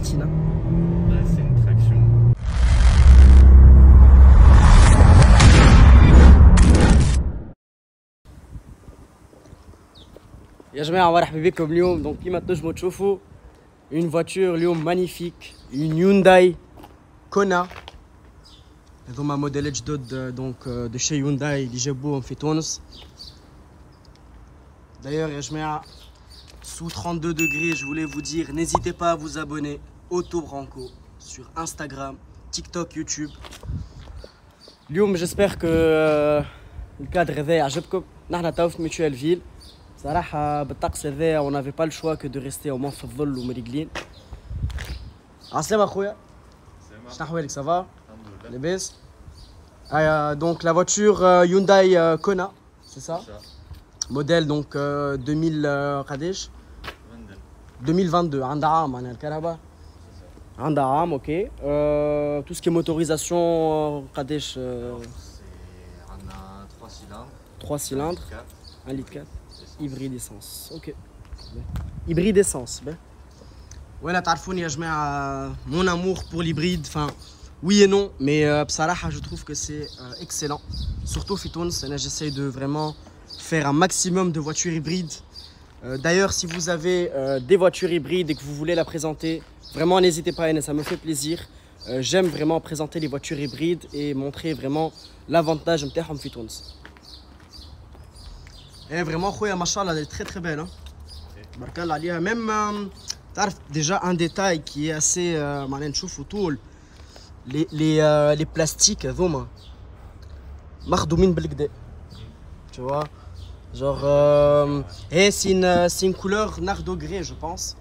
patina. Là, c'est une traction. يا جماعة مرحبا بكم اليوم. دونك كيما تنجموا تشوفوا une voiture اليوم magnifique, une Hyundai Kona. هذوما موديلات جدد دونك دو chez Hyundai اللي جابوهم في تونس. D'ailleurs يا جماعة sous 32 degrés, je voulais vous dire, n'hésitez pas à vous abonner Auto Branco sur Instagram, TikTok, YouTube. اليوم j'espère que الكادر هذا يعجبكم. نحنا تو في ميتشوال فيل. صراحة بالطقس هذا on n'avait pas le choix que de rester au moins في الظل ومريقلين. عسلامة أخويا. شنو أحوالك سافا؟ لاباس؟ Donc la voiture Hyundai Kona, c'est ça? Modèle donc 2000 قداش؟ 2022 عندها عام معناها الكهرباء؟ عندها عام اوكي. Tout ce qui est motorisation قداش؟ عندنا 3 cylindres. 3 cylindres, 1 litre 4. Hybride essence, ok. Hybride essence, ben. Voilà, تعرفوني يا جماعة mon amour pour l'hybride, enfin oui et non, mais بصراحة je trouve que c'est excellent. Surtout في تونس, j'essaie de vraiment faire un maximum de voitures hybrides. D'ailleurs, si vous avez des voitures hybrides et que vous voulez la présenter, vraiment n'hésitez pas, ça me fait plaisir. J'aime vraiment présenter les voitures hybrides et montrer vraiment l'avantage نتاعهم في تونس. Et vraiment, خويا ما شاء الله, elle est très très belle. Hein. بارك الله عليها. Même, تعرف déjà un détail qui est assez معناها نشوفوا طول les plastiques هذوما مخدومين بالكدا. Tu vois, genre c'est une couleur Nardo Grey, je pense.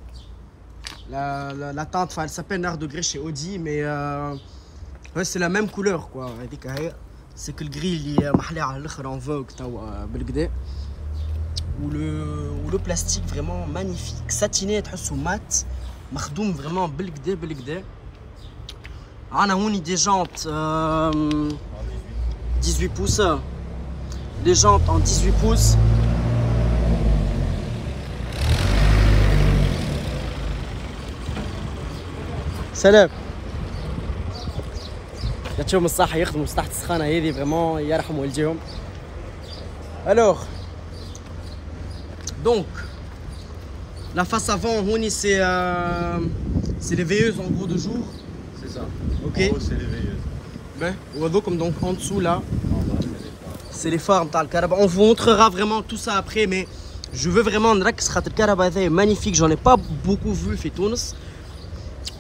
La teinte, elle s'appelle Nardo Grey chez Audi, mais ouais, c'est la même couleur quoi. C'est que le gris il est محلي على الاخر en vogue توا بالكدا. Ou le plastique vraiment magnifique, satiné, تحسه mat, مخدوم vraiment بالكدا بالكدا. عندنا هوني des jantes 18 pouces. Les jantes en 18 pouces. سلام. يعطيهم الصحة يخدموا تحت السخانة هذه فريمون يرحم والديهم. Alors, donc, la face avant, c'est les veilleuses en gros de jour. C'est ça. Ok. En haut, c'est les veilleuses. Ben, comme donc en dessous là. C'est les phares نتاع الكهرباء. On vous montrera vraiment tout ça après, mais je veux vraiment نركز خاطر الكهرباء هذا magnifique, j'en ai pas beaucoup vu في تونس.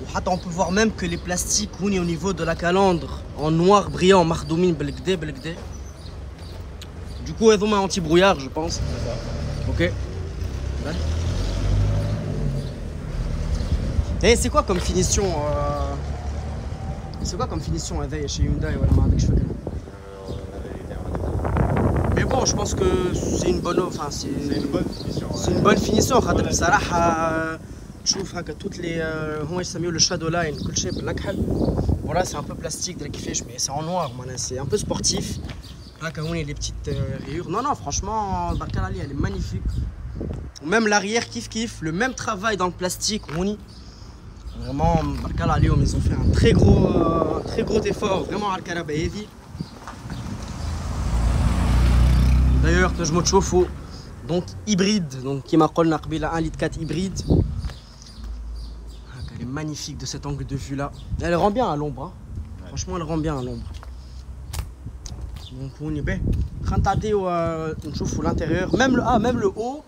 وحتى on peut voir même que les plastiques هوني au niveau de la calandre en noir brillant مخدومين بالكدا بالكدا. Du coup هذوما anti brouillard je pense. Ok. Ben. Et c'est quoi comme finition C'est quoi comme finition هذايا chez Hyundai ولا ما عندكش فكرة؟ Mais bon, je pense que c'est une bonne, enfin c'est une bonne finition. C'est une bonne finition. خاطر بصراحة تشوف هكا toutes les هما يسميو le shadow line كل شيء بالنكحل. Voilà, c'est un peu plastique de كيفاش, mais c'est en noir, c'est un peu sportif. هكا هوني les petites rayures. Non, franchement, بارك الله عليها, elle est magnifique. Même l'arrière kiff, le même travail dans le plastique, هوني. Vraiment, بارك الله عليهم, ils ont fait un très gros effort vraiment على الكهرباء هذه. D'ailleurs, que je me chauffe, donc hybride, donc qui m'a collé la 1 litre 4 hybride. Elle est magnifique de cet angle de vue là. Elle rend bien à l'ombre. Hein. Ouais. Franchement, elle rend bien à l'ombre. Donc on est bien. Quand on chauffe l'intérieur, même le haut,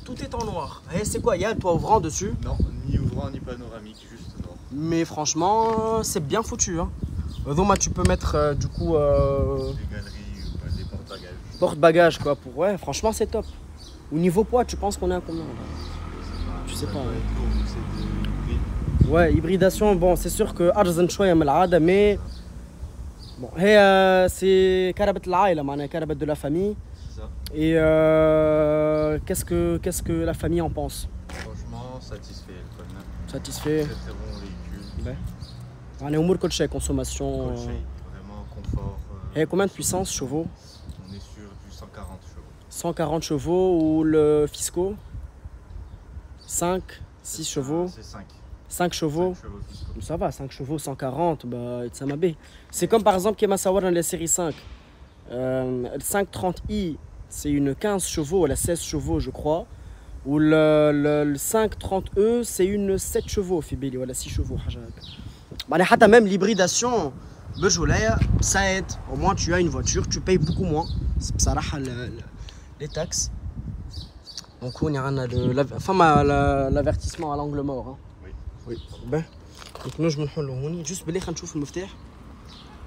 tout est en noir. Et c'est quoi? Il y a un toit ouvrant dessus? Non, ni ouvrant ni panoramique, juste noir. Mais franchement, c'est bien foutu. Hein. Donc tu peux mettre du coup. Des galeries ou des porte-bagages. Porte-bagages quoi pour. Ouais, franchement c'est top. Au niveau poids, tu penses qu'on est à combien là? Je sais pas. Ouais, hybridation, bon, c'est sûr que أرزن شوية من العادة, mais bon, c'est كهرباء العائلة معناها كهرباء de la famille. C'est ça. Et qu'est-ce que la famille en pense? Franchement, satisfait quand même. Satisfait. Très très bon véhicule. Ouais. On est au كل شيء consommation. Vraiment confort. Et combien de puissance chevaux? On est sur du 140 chevaux. 140 chevaux ou le Fisco? 5, 6 chevaux. C'est 5. 5 chevaux. 5 chevaux fiscaux. Ça va, 5 chevaux, 140, bah, ça m'a bé. C'est comme par exemple Kema Sawar dans la série 5. Le 530i, c'est une 15 chevaux, ou la 16 chevaux, je crois. Ou le 530e, c'est une 7 chevaux, Fibili, ou la 6 chevaux. Bah, même l'hybridation, ça aide. Au moins, tu as une voiture, tu payes beaucoup moins. C'est ça, les taxes. Donc, on a l'avertissement à l'angle mort. Hein. Oui. Oui. Ben, donc, nous, je me rends juste بلي خلينا نشوف المفتاح.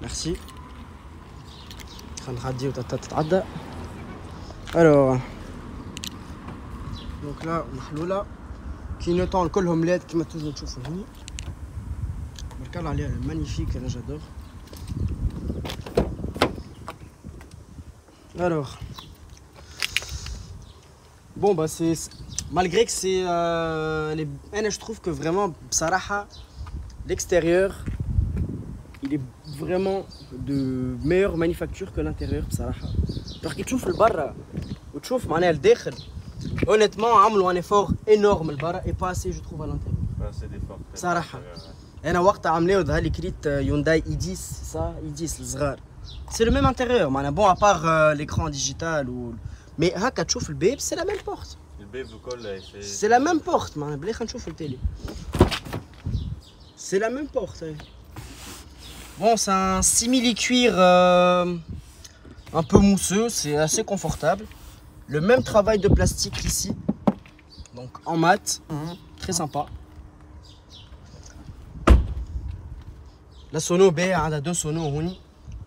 Merci. خلينا نعدي وتتعدى. Alors. Donc là, محلولة. كينوتون كلهم لاد كيما تنجموا تشوفوا هوني. بارك الله عليها magnifique, là j'adore. Alors. Bon bah c'est malgré que c'est je trouve que vraiment بصراحة l'extérieur il est vraiment de meilleure manufacture que l'intérieur بصراحة. genre كي تشوف البرا وتشوف معناها الداخل honnêtement عملوا un effort énorme البرا et pas assez je trouve à l'intérieur. Pas assez d'efforts. بصراحة انا وقت عملوا ظهر لي كريت يونداي i10 ça i10 الصغار. C'est le même intérieur معناها bon à part l'écran digital ou mais هكا تشوف الباب c'est la même porte. C'est la même porte, c'est la même porte. Bon, c'est un simili-cuir un peu mousseux, c'est assez confortable. Le même travail de plastique ici, donc en mat, très sympa. La sono B, on a 2 sonos.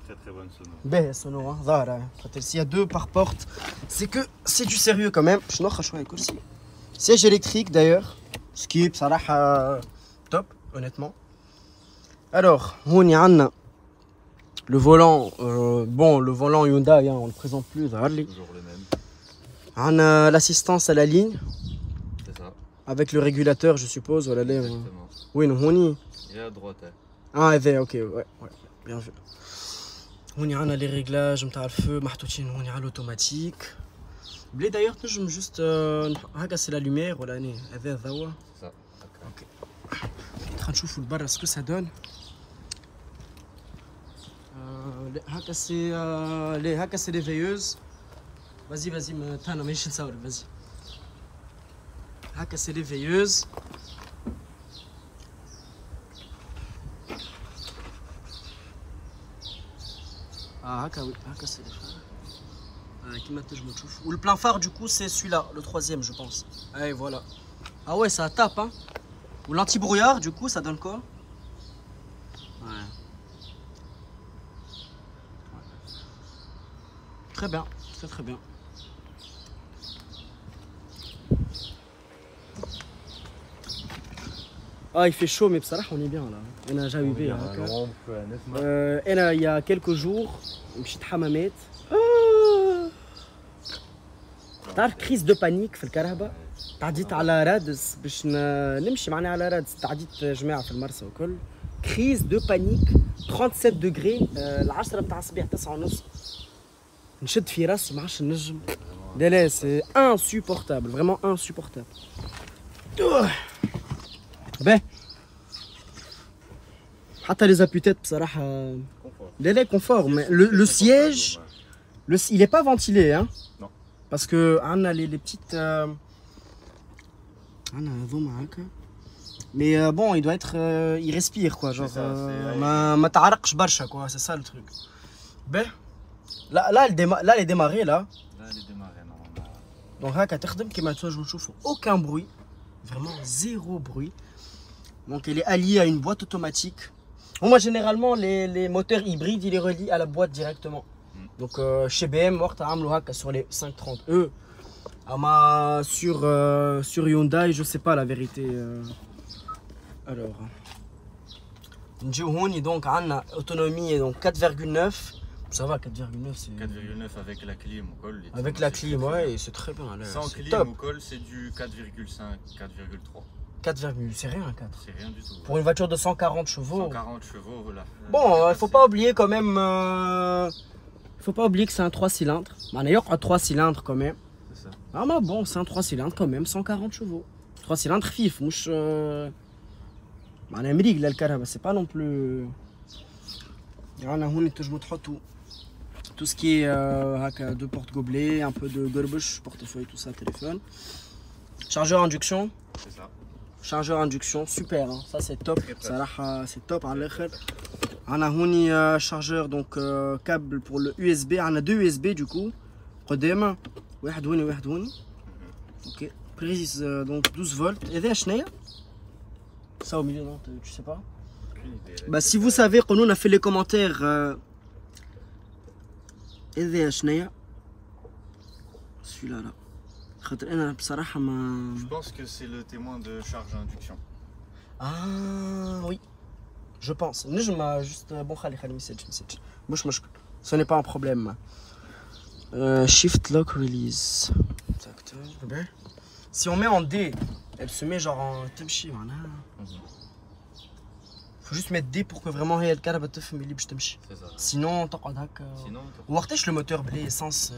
Très très bonne sono. B, sono, s'il y a 2 par porte, c'est que c'est du sérieux quand même. Siège électrique d'ailleurs, ce qui est top, honnêtement. Alors, on y a le volant, bon, le volant Hyundai, hein, on le présente plus. Toujours le même. On a l'assistance à la ligne. C'est ça. Avec le régulateur, je suppose. Voilà, exactement. Oui, non, on y. Et à droite. Ah, ok, ouais, bien vu. On y a les réglages, on a le feu, on y a l'automatique. D'ailleurs, je me juste c'est la lumière ou l'année. C'est ça. Ok. En train de chauffer le bar, est-ce que ça donne? C'est les veilleuses. Vas-y, vas-y. C'est les veilleuses. Ah, oui, c'est les phares. Ou le plein phare du coup c'est celui-là, le 3e je pense. Allez voilà. Ah ouais ça tape hein. Ou l'anti-brouillard du coup ça donne quoi? Ouais. Très bien, très bien. Ah il fait chaud mais ça on est bien là. On a déjà eu il y a quelques jours, مشيت حمامات. تعرف كريز دو بانيك في الكهرباء تعديت على رادس باش نمشي معناها على رادس تعديت جماعه في المرسى وكل كريز دو بانيك 37 دوغري العشرة بتاع الصباح 9:30 نشد في راسي ما عادش نجم لا سي انسوبورتابل فريمون انسوبورتابل باهي حتى لي زابوتيت بصراحه لا كونفور مي لو سيège il est pas ventilé hein. Non. Parce que on a les petites mais bon il doit être il respire quoi genre ما تعرقش برشا quoi c'est ça le truc. Ben là elle est démarrée là. Là elle est démarrée normalement. Donc هكا تخدم كيما تنجموا تشوفوا aucun bruit, vraiment zéro bruit. Donc elle est alliée à une boîte automatique. Bon, moi généralement les moteurs hybrides ils les relient à la boîte directement. Donc chez BM sur les 530e. Sur Hyundai, je sais pas la vérité. Alors, donc on a autonomie donc 4,9. Ça va 4,9 c'est 4,9 avec la clim ou col. Avec la clim ouais et c'est très bien là. Sans clim ou col c'est du 4,5, 4,3. 4, c'est rien 4. C'est rien du tout. Pour une voiture de 140 chevaux. 140 chevaux voilà. Bon, il faut pas oublier quand même faut pas oublier que c'est un 3 cylindres. D'ailleurs, un 3 cylindres quand même. C'est ça. Ah, mais bon, c'est un 3 cylindres quand même, 140 chevaux. 3 cylindres fif, mouche. معناها مريقله الكهرباء سي با نون بلو. رانا هوني تنجمو تحطو tout ce qui est هكا deux portes gobelets, un peu de gorbush, portefeuille, tout ça, téléphone. Chargeur induction. C'est ça. Chargeur induction, super, hein. Ça c'est top. Ça c'est top à l'akhir. On a هوني chargeur donc câble pour le USB. On a deux USB du coup. قدام واحد هوني واحد هوني. Ok. Prise donc 12 volts. Et شنو ça au milieu, non, tu sais pas? Bah si vous savez, quand on a fait les commentaires. Celui-là là. Je pense que c'est le témoin de charge à induction. Ah oui. Je pense. Juste bon message. Ce n'est pas un problème. Shift lock release. Si on met en D, elle se met genre en temchi. Faut juste mettre D pour que vraiment هي الكهرباء تفهم اللي باش تمشي. Sinon تقعد هكا. وقتاش le moteur بلي essence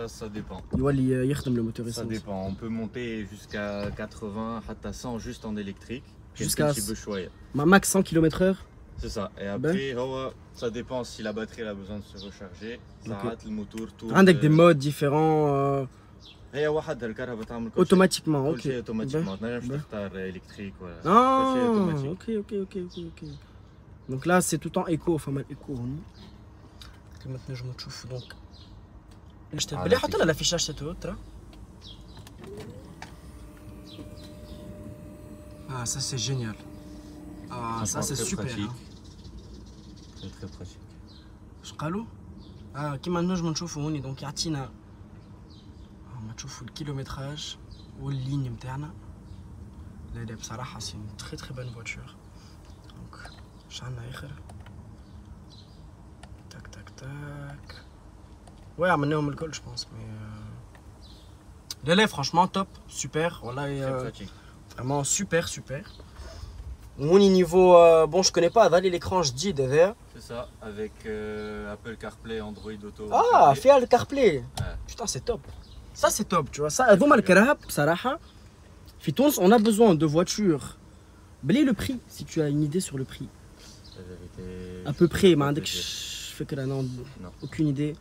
ça dépend. يولي يخدم le moteur Ça essence. dépend. On peut monter jusqu'à 80 حتى 100 juste en électrique. Jusqu'à شوية. Max 100 km/h. C'est ça. Et après ça dépend si la batterie elle a besoin de se recharger. Ça rate le moteur tout. عندك des modes différents. هي وحدها الكهرباء تعمل automatiquement. كل شيء اوتوماتيكمون. ما تنجمش تختار الكتريك ولا Ah, كل شيء اوتوماتيك. ok. Donc là c'est tout le temps éco, enfin mal éco. كما تنجموا تشوفوا donc. ايش تبي حط لنا الافيشاج تاعو ترى. Ah ça c'est génial. Ah ça c'est super. C'est très pratique. اش قالوا؟ كيما نجموا نشوفوا هوني دونك يعطينا ما تشوفوا الكيلومتراج واللين نتاعنا. لا بصراحه سي une très très bonne voiture. Donc شعلنا اخر tac. Ouais عملناهم الكل je pense mais لا franchement top super voilà Très pratique. vraiment super. Mon niveau bon je connais pas d'aller l'écran je dis derrière. C'est ça avec Apple CarPlay, Android Auto. Ah فيها الCarPlay. Ouais. Putain c'est top. Ça c'est top tu vois ça هذوما الكراهب بصراحه في تونس on a besoin de voitures. بلي le prix si tu as une idée sur le prix. La vérité. À peu près ما عندكش فكره non aucune idée.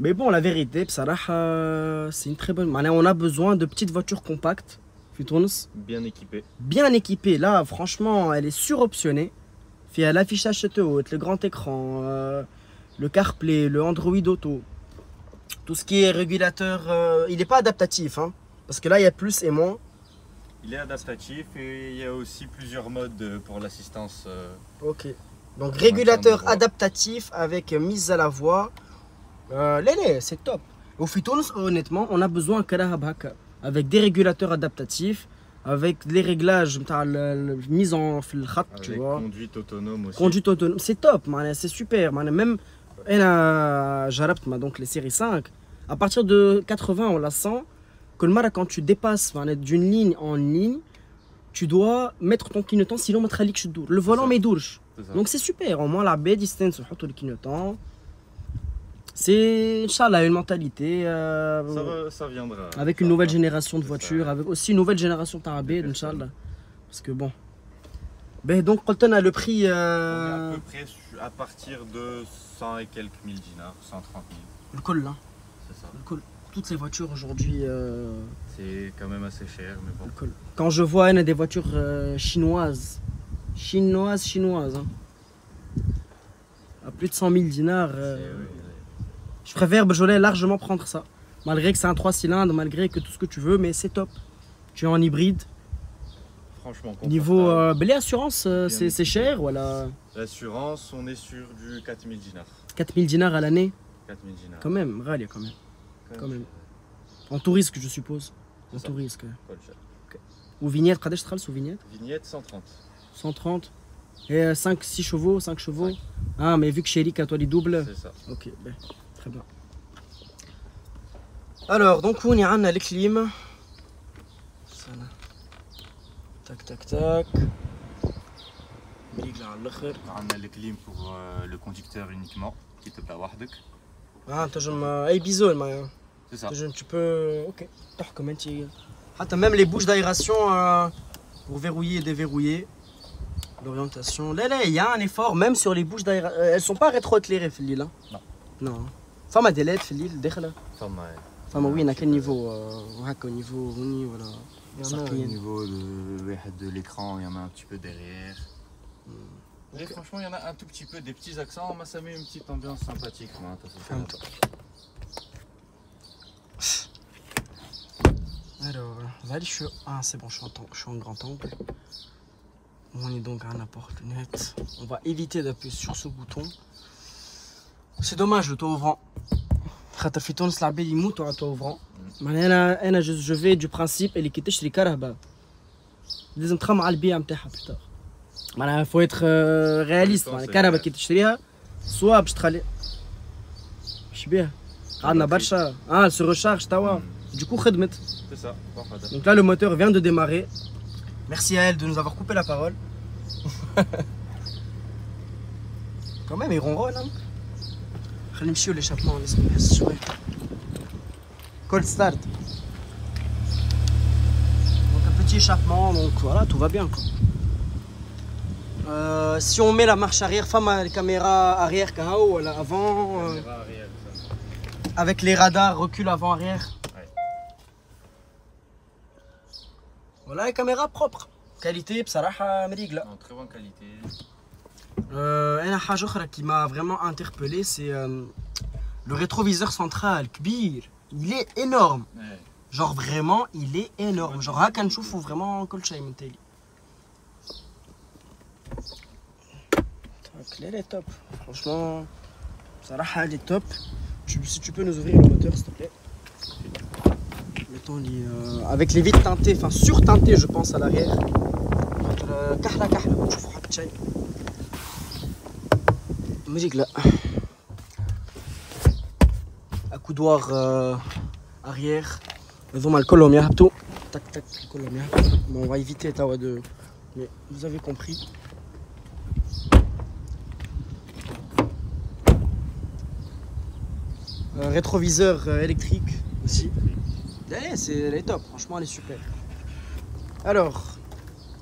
Mais bon la vérité بصراحه c'est une très bonne معناها on a besoin de petites voitures compactes في تونس. Bien équipé. Bien équipée là franchement elle est suroptionnée. فيها l'affichage tête haute, le grand écran, le CarPlay, le Android Auto. Tout ce qui est régulateur, il n'est pas adaptatif, hein, parce que là il y a plus et moins. Il est adaptatif et il y a aussi plusieurs modes pour l'assistance. Ok. Donc régulateur adaptatif avec mise à la voix. C'est top. Au Fitons, honnêtement, on a besoin avec des régulateurs adaptatifs, avec les réglages, mise en khat, tu vois. Conduite autonome aussi. Conduite autonome, c'est top, c'est super. Même donc les séries 5, à partir de 80, on la sent. Que le mal, quand tu dépasses d'une ligne en ligne, tu dois mettre ton clignotant, sinon le volant m'édourge. Donc c'est super, au moins la baie distance, le clignotant. C'est, Inch'Allah, une mentalité. Ça viendra. Avec une nouvelle génération de voitures, avec aussi une nouvelle génération de Tarabé, Inch'Allah. Parce que bon. Ben donc, quand on a le prix. On est à peu près à partir de 100 et quelques mille dinars, 130 000. Le col là. C'est ça. Le col. Toutes les voitures aujourd'hui. C'est quand même assez cher, mais bon. Le col. Quand je vois des voitures chinoises. Chinoises. Hein. À plus de 100 000 dinars. Je préfère Beaujolais largement prendre ça. Malgré que c'est un 3 cylindres, malgré que tout ce que tu veux, mais c'est top. Tu es en hybride. Franchement, niveau assurance, c'est cher voilà. L'assurance, on est sur du 4 000 dinars. 4 000 dinars à l'année. 4 000 dinars. Quand même, râle quand même. Quand même. En tout risque, je suppose. En tout risque. Okay. Ou vignette, Kadesh Tral ou vignette Vignette 130. 130. Et 6 chevaux, 5 chevaux. 5. Ah, mais vu que chez Eric, à toi, les doubles. C'est ça. Ok, ben, très bien. Alors, donc, on y a les clim. Tac. On a les clim pour le conducteur uniquement, qui te plaît وحدك. Ah, t'as bisous, c'est ça. Tu peux. Ok. Même les bouches d'aération, pour verrouiller et déverrouiller. L'orientation. Là, il y a un effort, même sur les bouches d'aération. Elles sont pas rétroéclairées, Félil. Hein. Non. Non. Femme des LED, Félil, derrière. Femme, oui, à quel niveau au niveau, voilà. Il y en a au niveau de l'écran, il y en a un petit peu derrière. Et franchement, il y en a un tout petit peu, des petits accents, mais ça met une petite ambiance sympathique. Alors, ah, c'est bon, je suis en grand angle. On est donc à un porte-lunette. On va éviter d'appuyer sur ce bouton. C'est dommage le toit ouvrant. Je vais du principe اللي كي تشري كهرباء لازم تخمم على البيع نتاعها plus tard. معناها faut être réaliste. معناها الكهرباء كي تشريها سوا باش تخلي باش بيها عندنا برشا se recharge توا du coup خدمت. C'est ça. Donc là le moteur vient de démarrer. Merci à elle de nous avoir coupé la parole. Quand même il ronronne hein. خلينا نمشيو l'échappement لازم نحس شويه. Cold start. Donc un petit échappement, donc voilà, tout va bien quoi. Si on met la marche arrière, femme la caméra arrière KO, avant, avec les radars, recul avant arrière. Ouais. Voilà les caméras propres. Qualité, بصراحة مريقلة. Très bonne qualité. أنا حاجة أخرى qui m'a vraiment interpellé, c'est le rétroviseur central, كبير. Il est énorme. Ouais. Genre vraiment, il est énorme. Genre هكا نشوفو vraiment كل شيء من تالي. Donc elle est top. Franchement, بصراحة elle est top. Si tu peux nous ouvrir le moteur s'il te plaît. Mettons avec les vitres teintées, enfin surteintées je pense à l'arrière. كحلة كحلة ما نشوفو حتى شيء. ماجيك لا. Accoudoir arrière. هذوما الكلهم يهبطوا. Tac tac الكلهم يهبطوا. Bon, on va éviter توا de. Mais vous avez compris. Rétroviseur électrique aussi. Elle est top, franchement elle est super. Alors,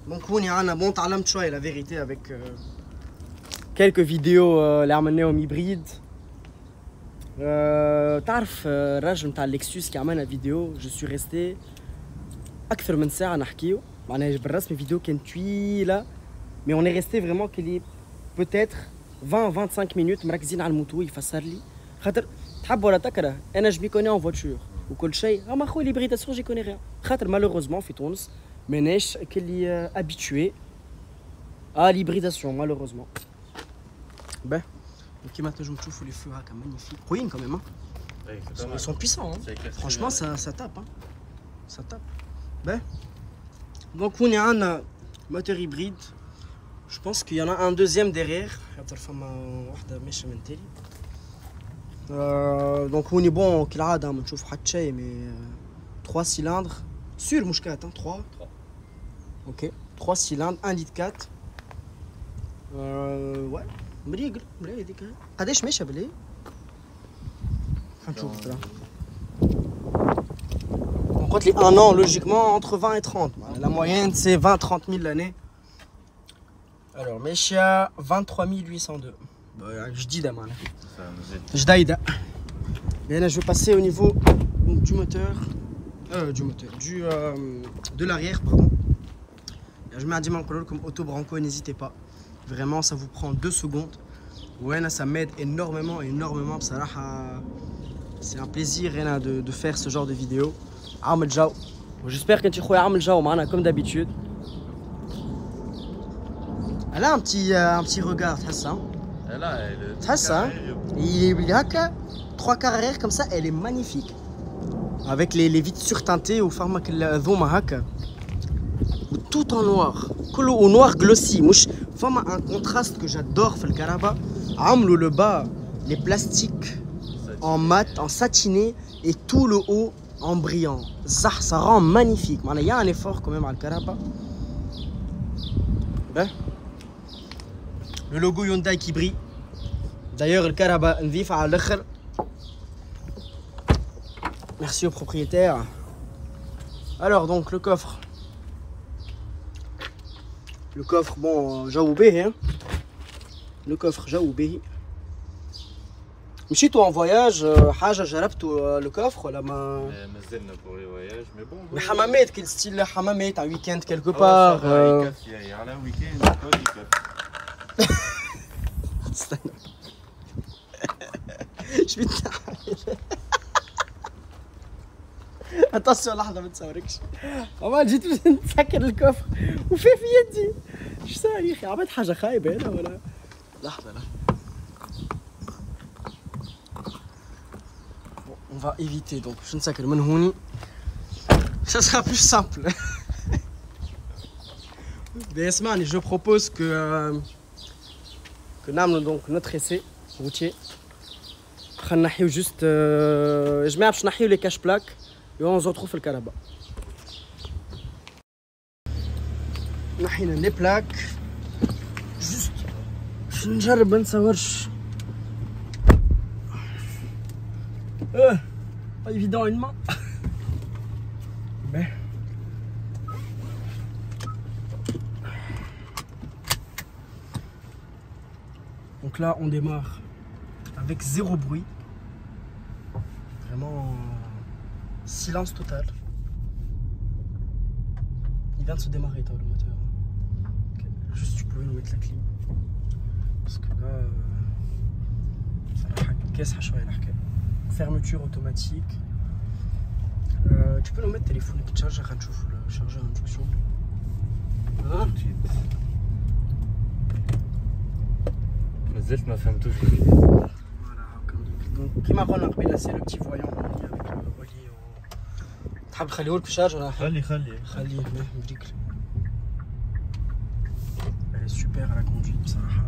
donc on y a un bon talent de la vérité avec quelques vidéos l'Armenum hybride. تعرف الراجل نتاع لكسوس كي عملنا فيديو جو سو ريستي اكثر من ساعه نحكيو معناها بالرسمي فيديو كان طويله مي اون ريستي فريمون كلي بوتيتر 20 25 مينوت مركزين على الموتو يفسر لي خاطر تحب ولا تكره انا جو كوني اون فوتور وكل شيء اما خويا ليبريداسيون جي كوني ريان خاطر مالوروزمون في تونس ماناش كلي ابيتوي ا ليبريداسيون مالوروزمون باه Ok, maintenant je me trouve les feux magnifiques. Ruine quand même. Hein. Ils sont puissants. Hein. Franchement, ça tape. Hein. Ça tape. Ben. Donc on a un moteur hybride. Je pense qu'il y en a un deuxième derrière. Donc on est bon, mais 3 cylindres. Sur le mouchkat, 3. Ok, 3 cylindres, 1 litre 4. Ouais. مريقل ملي هذيك قداش ماشيه بلي نشوف ترى قلت لي un an logiquement entre 20 et 30 la moyenne c'est 20-30 000 l'année alors ماشيه 23 802 جديده معناها جديده et là je vais passer au niveau donc, du moteur de l'arrière pardon je mets un diamant comme Auto Branco n'hésitez pas. Vraiment, ça vous prend 2 secondes. Ouais, ça m'aide énormément. C'est un plaisir de faire ce genre de vidéo. J'espère que tu as comme d'habitude. Elle a un petit regard, ça. Elle a, ça. Il a 3 quarts arrière comme ça, elle est magnifique. Avec les vitres surteintées au format tout en noir. Au noir glossy. Un contraste que j'adore في الكهرباء عملوا le bas les plastiques en mat en satiné et tout le haut en brillant ça rend magnifique il y a un effort quand même à الكهرباء le logo Hyundai qui brille d'ailleurs الكهرباء نظيفة على الاخر merci au propriétaire alors donc le coffre Le coffre, bon, جاو باهي hein. Le coffre جاو باهي. مشيتوا en voyage حاجة جربتوا le coffre ولا ما؟ مازلنا pour les voyages mais bon. Mais حمامات كل ستيل حمامات un week-end quelque Ah, part. يكفي على week-end يكفي. استنى. ايش بتعمل؟ اتاسيون لحظة ما تصوركش. عمال جيت نسكر الكفر وفي يدي. ايش صار يا اخي؟ عملت حاجة خايبة هنا ولا؟ لحظة. On va éviter donc je ne sais que le manhouni ça sera plus simple. Mais Esmani, je propose que نعملوا donc notre essai routier. خلينا نحيو juste جماعة باش نحيو les cache plaques et on se retrouve في الكهرباء. نحينا les plaques juste باش نجرب ما نصورش. Pas évident à une main. Mais donc là on démarre avec zéro bruit. Vraiment silence total. Il vient de se démarrer toi, le moteur. Okay. Juste tu pouvais nous mettre la clim. Parce que là fermeture automatique. Tu peux nous mettre téléphone qui charge à le chargeur induction. Tout de suite. مازلت ما فهمتوش. Voilà, donc كيما قلنا قبيله c'est le petit voyant avec le relié au. تحب نخليه لك شارج ولا خليه خليه نوريك. Elle est super à la conduite بصراحة.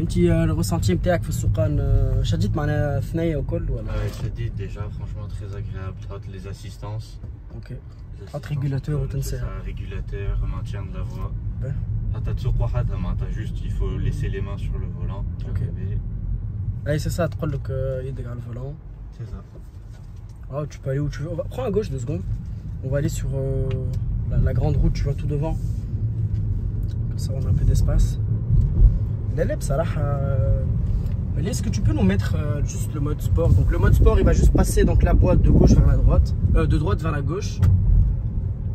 انت الرسنتي نتاعك في السوقان شديت معنا ثنايا وكل ولا؟ شديد déjà franchement très agréable. تحط les assistances. Ok. تحط ريجولاتور وتنسى. Régulateur, maintien de la voie. Ouais. حتى تسوق وحدها معناتها juste il faut laisser les mains sur le volant. Ok. Allez c'est ça تقول لك يدك على الفولان. C'est ça. Ah tu peux aller où tu veux. Prends à gauche 2 secondes. On va aller sur la grande route, tu vois tout devant. Comme ça on a un peu d'espace. Là, est-ce que tu peux nous mettre juste le mode sport? Donc le mode sport il va juste passer donc la boîte de gauche vers la droite, de droite vers la gauche.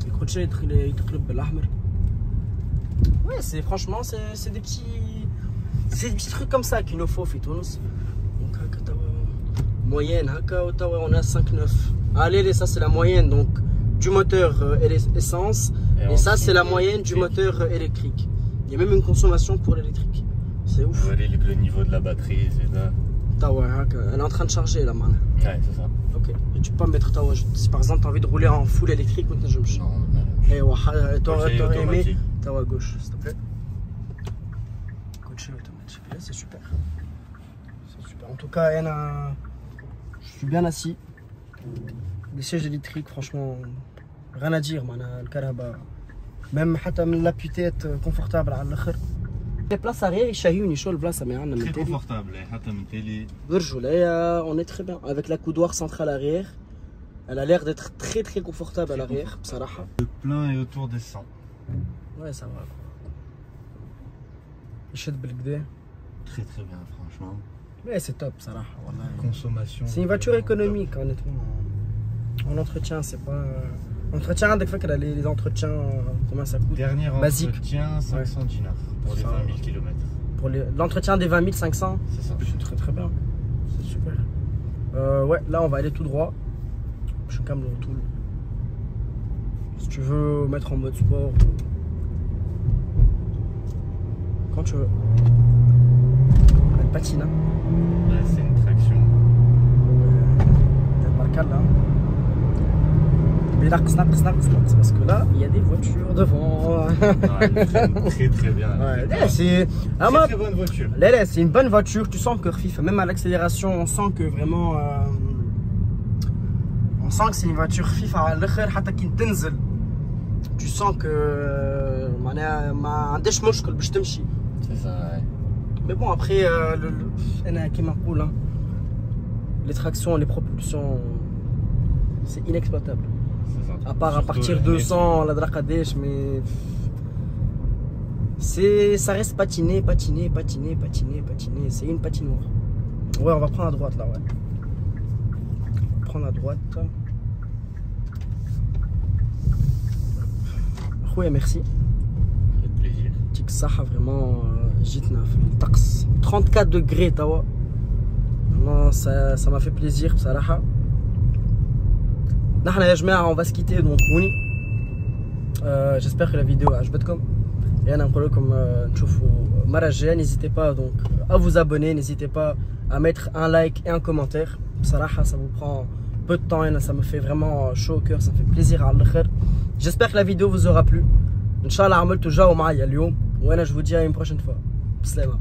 Les crochets les clubs l'ahmer. Ouais c'est franchement c'est des petits trucs comme ça qu'il nous faut في تونس. Donc moyenne on a 5,9. Allez ça c'est la moyenne donc du moteur essence et ça c'est la moyenne du moteur électrique. Il y a même une consommation pour l'électrique. C'est ouf. Le niveau de la batterie, c'est ça. Elle est en train de charger là maintenant. Ouais, c'est ça. Ok. Et tu peux pas mettre tawa. Si par exemple tu as envie de rouler en full électrique, maintenant je me chie. Non. Et t'aurais aimé tawa gauche, s'il te plaît. Coaché automatique. Là c'est super. C'est super. En tout cas, je suis bien assis. Les sièges électriques, franchement, rien à dire, le Karaba. Même l'appui-tête confortable à l'autre. Les places arrière, ils chahunent, chaud le place, mais on est très confortable. On est très bien. Avec la coudoir centrale arrière, elle a l'air d'être très très confortable à l'arrière. Le plein est autour des 100. Ouais, ça va. Très très bien, franchement. Ouais, c'est top, ça. Consommation. C'est une voiture économique, honnêtement. En entretien, c'est pas. Entretien, des fois qu'elle a les entretiens, comment ça coûte? Dernier basique. Entretien, 500 dinars pour les 20 000 km. Pour l'entretien des 20 500? C'est ça. C'est très très bien. C'est super. Ouais, là on va aller tout droit. Je suis calme le retour. Si tu veux mettre en mode sport, quand tu veux. Elle patine, hein? Là, c'est une traction. T'as marqué là. Mais là, parce que là, il y a des voitures devant. Très très bien. Ouais, c'est très bonne voiture. Là, c'est une bonne voiture. Tu sens que FIFA, même à l'accélération, on sent que vraiment. On sent que c'est une voiture FIFA. Tu sens que. C'est ça, ouais. Mais bon, après, les tractions, les propulsions, c'est inexploitable. À part à partir de 200, la Drakadesh, mais Ça reste patiné. C'est une patinoire. Ouais, on va prendre à droite là, ouais. Prendre à droite. Oui, merci. Avec plaisir. Tic ça vraiment جيتنا في الطقس 34 degrés توا. Non, ça m'a fait plaisir بصراحة. نحن يا جماعة on va se quitter donc وني. J'espère que la vidéo عجبتكم. Et أنا نقول لكم نشوفوا المرة الجاية. N'hésitez pas donc à vous abonner, n'hésitez pas à mettre un like et un commentaire. بصراحة ça vous prend peu de temps et ça me fait vraiment chaud au cœur, ça me fait plaisir على الآخر. J'espère que la vidéo vous aura plu. Inch'Allah عملتوا جو معايا اليوم. وانا je vous dis à une prochaine fois. بسلامة.